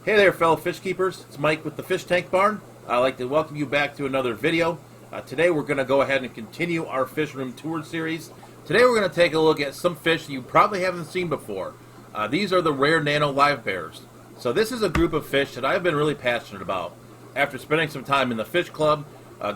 Hey there, fellow fish keepers. It's Mike with the Fish Tank Barn. I'd like to welcome you back to another video. Today we're going to go ahead and continue our fish room tour series. Today we're going to take a look at some fish you probably haven't seen before. These are the rare nano livebearers. So this is a group of fish that I've been really passionate about. After spending some time in the fish club,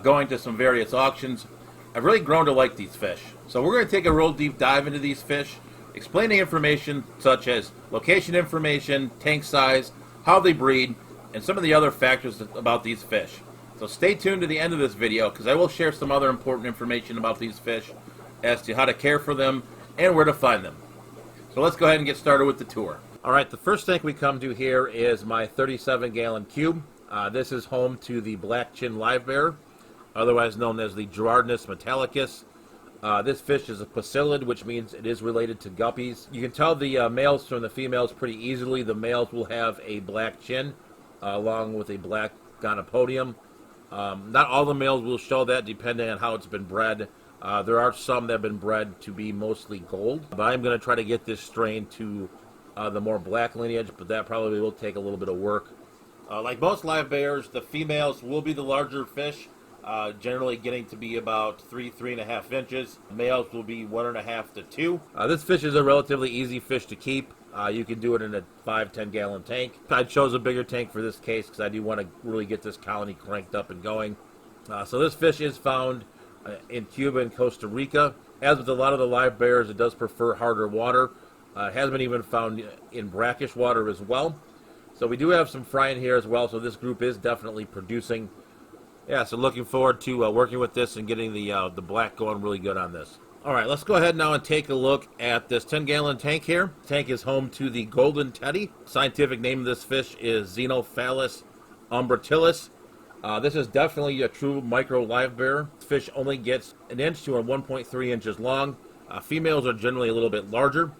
going to some various auctions, I've really grown to like these fish. So we're going to take a real deep dive into these fish, explaining information such as location information, tank size, how they breed, and some of the other factors about these fish. So stay tuned to the end of this video because I will share some other important information about these fish as to how to care for them and where to find them. So let's go ahead and get started with the tour. Alright, the first tank we come to here is my 37-gallon cube. This is home to the black chin livebearer, otherwise known as the Girardinus Metallicus. This fish is a poeclid, which means it is related to guppies. You can tell the males from the females pretty easily. The males will have a black chin along with a black gonopodium. Not all the males will show that depending on how it's been bred. There are some that have been bred to be mostly gold, but I'm going to try to get this strain to the more black lineage, but that probably will take a little bit of work. Like most livebearers, the females will be the larger fish. Generally getting to be about 3.5 inches. Males will be 1.5 to 2. This fish is a relatively easy fish to keep. You can do it in a 5-10 gallon tank. I chose a bigger tank for this case because I do want to really get this colony cranked up and going. So this fish is found in Cuba and Costa Rica. As with a lot of the livebearers, it does prefer harder water. It has been even found in brackish water as well. So we do have some fry in here as well, so this group is definitely producing. Yeah, so looking forward to working with this and getting the black going really good on this. All right, let's go ahead now and take a look at this 10-gallon tank here. The tank is home to the golden teddy. Scientific name of this fish is Xenophallus Umbralilis. This is definitely a true micro livebearer. This fish only gets 1 inch to 1.3 inches long. Females are generally a little bit larger.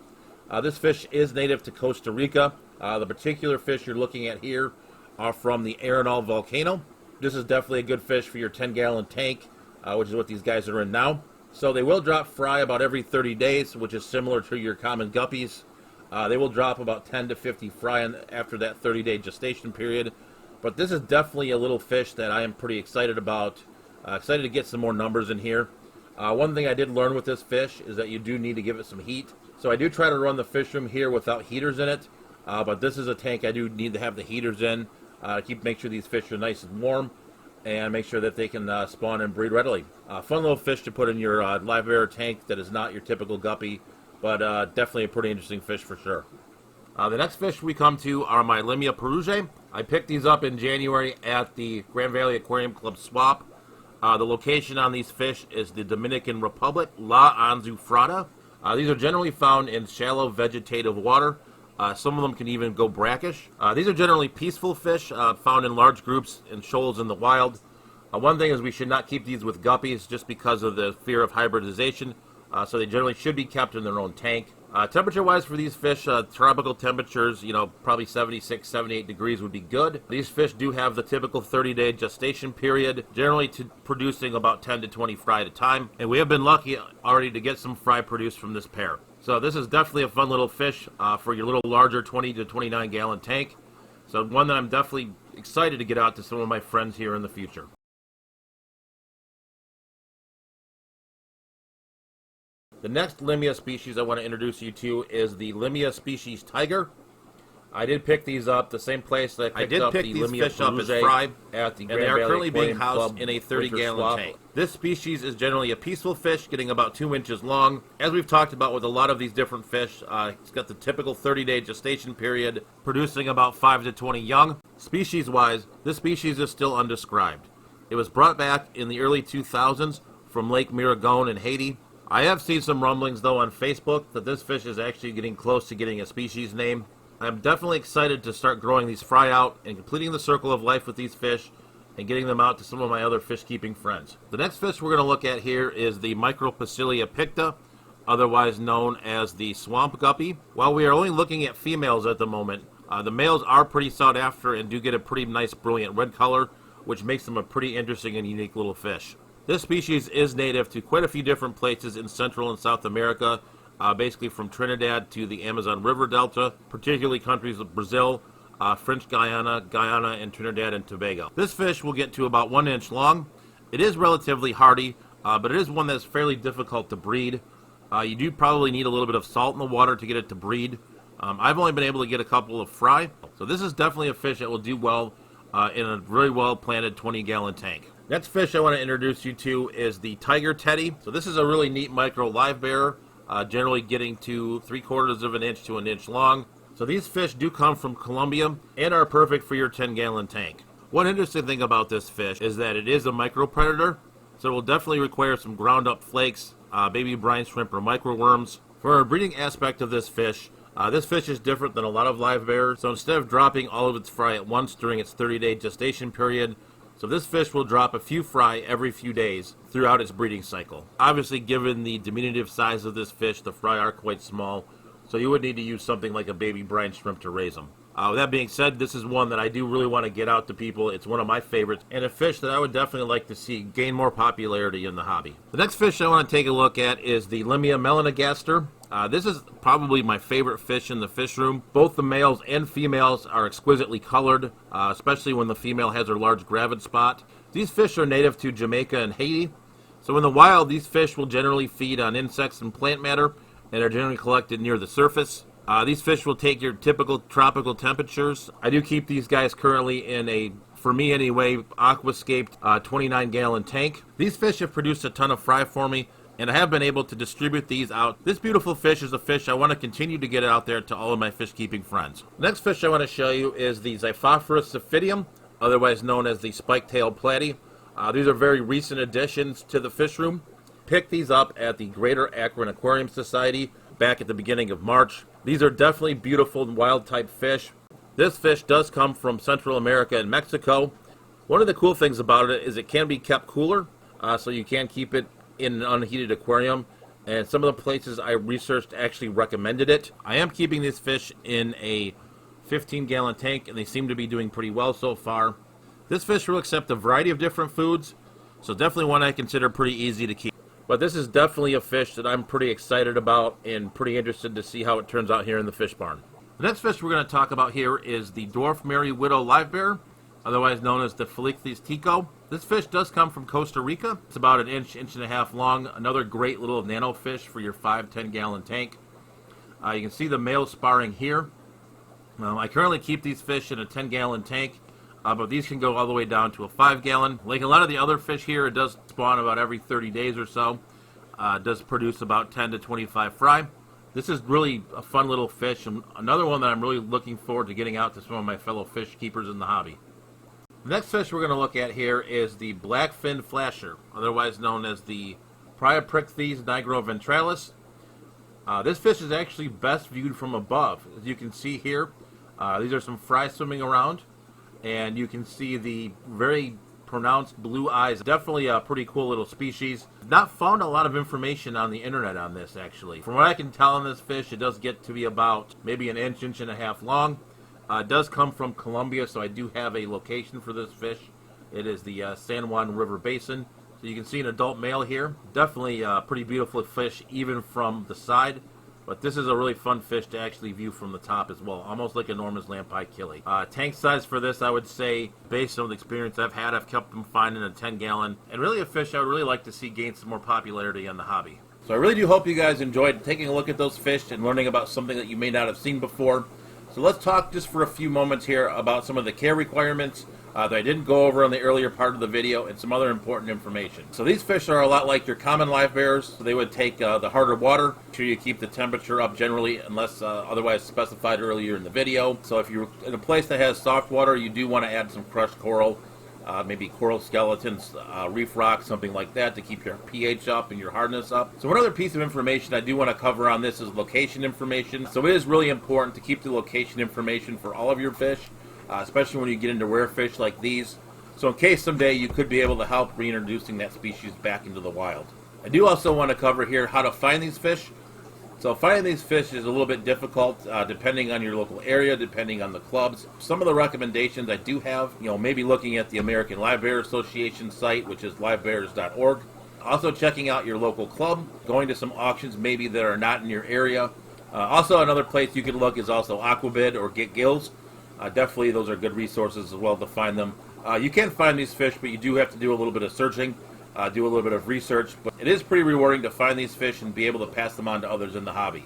This fish is native to Costa Rica. The particular fish you're looking at here are from the Arenal Volcano. This is definitely a good fish for your 10-gallon tank, which is what these guys are in now. So they will drop fry about every 30 days, which is similar to your common guppies. They will drop about 10 to 50 fry after that 30-day gestation period. But this is definitely a little fish that I am pretty excited about. Excited to get some more numbers in here. One thing I did learn with this fish is that you do need to give it some heat. So I do try to run the fish room here without heaters in it. But this is a tank I do need to have the heaters in. Make sure these fish are nice and warm and make sure that they can spawn and breed readily. Fun little fish to put in your livebearer tank that is not your typical guppy, but definitely a pretty interesting fish for sure. The next fish we come to are my Limia perusae. I picked these up in January at the Grand Valley Aquarium Club swap. The location on these fish is the Dominican Republic, La Anzufrada. These are generally found in shallow vegetative water. Some of them can even go brackish. These are generally peaceful fish found in large groups in shoals in the wild. One thing is we should not keep these with guppies just because of the fear of hybridization. So they generally should be kept in their own tank. Temperature-wise for these fish, tropical temperatures, probably 76, 78 degrees would be good. These fish do have the typical 30-day gestation period, generally producing about 10 to 20 fry at a time. And we have been lucky already to get some fry produced from this pair. So this is definitely a fun little fish for your little larger 20 to 29 gallon tank. So one that I'm definitely excited to get out to some of my friends here in the future. The next Limia species I want to introduce you to is the Limia species tiger. I did pick these up the same place that I picked up the Limia fish up as fry at the Grand Valley Aquarium Club. And they are currently being housed in a 30-gallon tank. This species is generally a peaceful fish, getting about 2 inches long. As we've talked about with a lot of these different fish, it's got the typical 30-day gestation period, producing about 5 to 20 young. Species-wise, this species is still undescribed. It was brought back in the early 2000s from Lake Miragone in Haiti. I have seen some rumblings, though, on Facebook that this fish is actually getting close to getting a species name. I'm definitely excited to start growing these fry out and completing the circle of life with these fish and getting them out to some of my other fish-keeping friends. The next fish we're going to look at here is the Micropoecilia Picta, otherwise known as the swamp guppy. While we are only looking at females at the moment, the males are pretty sought after and do get a pretty nice, brilliant red color, which makes them a pretty interesting and unique little fish. This species is native to quite a few different places in Central and South America, basically from Trinidad to the Amazon River Delta, particularly countries of Brazil, French Guiana, Guyana, and Trinidad and Tobago. This fish will get to about 1 inch long. It is relatively hardy, but it is one that's fairly difficult to breed. You do probably need a little bit of salt in the water to get it to breed. I've only been able to get a couple of fry, so this is definitely a fish that will do well in a really well planted 20-gallon tank. Next fish I want to introduce you to is the tiger teddy. So this is a really neat micro live bearer, generally getting to 3/4 of an inch to an inch long. So these fish do come from Colombia and are perfect for your 10-gallon tank. One interesting thing about this fish is that it is a micro predator, so it will definitely require some ground up flakes, baby brine shrimp or microworms. For a breeding aspect of this fish is different than a lot of live bearers. So instead of dropping all of its fry at once during its 30-day gestation period, so this fish will drop a few fry every few days throughout its breeding cycle. Obviously, given the diminutive size of this fish, the fry are quite small, so you would need to use something like a baby brine shrimp to raise them. With that being said, this is one that I do really want to get out to people. It's one of my favorites, and a fish that I would definitely like to see gain more popularity in the hobby. The next fish I want to take a look at is the Limia Melanogaster. This is probably my favorite fish in the fish room. Both the males and females are exquisitely colored, especially when the female has her large gravid spot. These fish are native to Jamaica and Haiti. So in the wild, these fish will generally feed on insects and plant matter, and are generally collected near the surface. These fish will take your typical tropical temperatures. I do keep these guys currently in a, for me anyway, aquascaped 29-gallon tank. These fish have produced a ton of fry for me, and I have been able to distribute these out. This beautiful fish is a fish I want to continue to get out there to all of my fish keeping friends. The next fish I want to show you is the Xiphororous Ophidium, otherwise known as the spike-tailed platy. These are very recent additions to the fish room. Picked these up at the Greater Akron Aquarium Society back at the beginning of March. These are definitely beautiful wild type fish. This fish does come from Central America and Mexico. One of the cool things about it is it can be kept cooler, so you can keep it in an unheated aquarium, and some of the places I researched actually recommended it. I am keeping these fish in a 15-gallon tank, and they seem to be doing pretty well so far. This fish will accept a variety of different foods, so definitely one I consider pretty easy to keep. But this is definitely a fish that I'm pretty excited about and pretty interested to see how it turns out here in the fish barn. The next fish we're going to talk about here is the Dwarf Merry Widow live bearer, otherwise known as the Phallicthys Tico. This fish does come from Costa Rica. It's about an inch, inch and a half long. Another great little nano fish for your 5-10-gallon tank. You can see the male sparring here. I currently keep these fish in a 10-gallon tank, but these can go all the way down to a 5-gallon. Like a lot of the other fish here, it does spawn about every 30 days or so. It does produce about 10 to 25 fry. This is really a fun little fish, and another one that I'm really looking forward to getting out to some of my fellow fish keepers in the hobby. The next fish we're going to look at here is the black-finned flasher, otherwise known as the Priaprichthys Nigroventralis. This fish is actually best viewed from above. As you can see here, these are some fry swimming around, and you can see the very pronounced blue eyes. Definitely a pretty cool little species. Not found a lot of information on the internet on this, actually. From what I can tell on this fish, it does get to be about maybe an inch, inch and a half long. It does come from Colombia, so I do have a location for this fish. It is the San Juan River Basin. So you can see an adult male here. Definitely a pretty beautiful fish, even from the side. But this is a really fun fish to actually view from the top as well, almost like a Norman's Lampi Kili. Tank size for this, I would say, based on the experience I've had, I've kept them fine in a 10-gallon. And really a fish I would really like to see gain some more popularity in the hobby. So I really do hope you guys enjoyed taking a look at those fish and learning about something that you may not have seen before. So let's talk just for a few moments here about some of the care requirements that I didn't go over in the earlier part of the video, and some other important information. So these fish are a lot like your common live bearers. So they would take the harder water. Make sure you keep the temperature up generally, unless otherwise specified earlier in the video. So if you're in a place that has soft water, you do want to add some crushed coral, maybe coral skeletons, reef rock, something like that, to keep your pH up and your hardness up. So one other piece of information I do want to cover on this is location information. So it is really important to keep the location information for all of your fish, especially when you get into rare fish like these. So in case someday you could be able to help reintroducing that species back into the wild. I do also want to cover here how to find these fish. So finding these fish is a little bit difficult depending on your local area, depending on the clubs. Some of the recommendations I do have, maybe looking at the American Livebearer Association site, which is livebearers.org. Also checking out your local club, going to some auctions maybe that are not in your area. Also another place you can look is also Aquabid or Get Gills. Definitely those are good resources as well to find them. You can find these fish, but you do have to do a little bit of searching, do a little bit of research. But it is pretty rewarding to find these fish and be able to pass them on to others in the hobby.